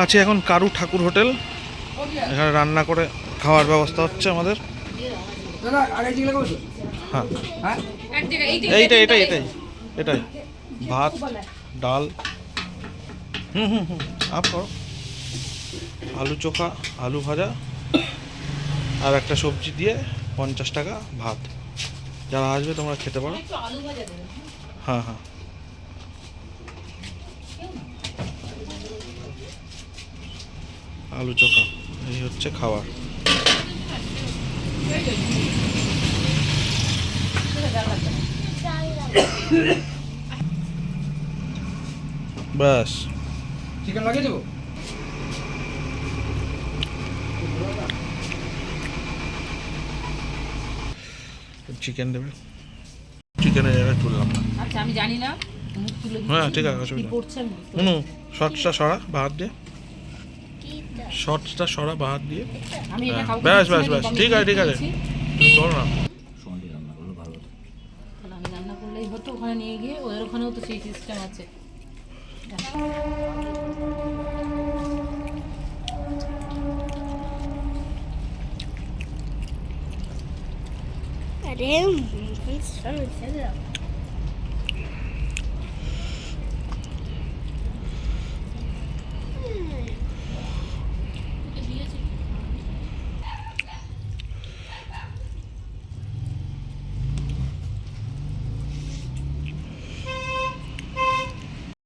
আছে এখন কারু ঠাকুর হোটেল, এখানে রান্না করে খাওয়ার ব্যবস্থা হচ্ছে আমাদের। হ্যাঁ এইটাই এটাই এটাই এটাই ভাত ডাল আপ করো, আলু চোখা আলু ভাজা আর একটা সবজি দিয়ে 50 টাকা ভাত। যারা আসবে তোমরা খেতে পারো। হ্যাঁ হ্যাঁ আলু চোখা, এই হচ্ছে খাবার। ব্যাস চিকেন লাগিয়ে দেবো। চিকেন দেবে, চিকেনের জায়গায় তুললাম না। আচ্ছা আমি জানি না, মুখ তুলে হ্যাঁ ঠিক আছে অসুবিধা নেই। শর্টসটা সরা বাহাত দিয়ে, শর্টসটা সরা বাহাত দিয়ে। আমি এটা কাউকে ব্যাস ব্যাস দিচ্ছি না, ব্যাস আমি ঠিক আছে ঠিক আছে দিচ্ছি। তুমি করো না। তাহলে আমি রান্না করলেই হতো, ওখানে নিয়ে গিয়ে ওদের ওখানেও তো সেই সিস্টেম আছে। আরে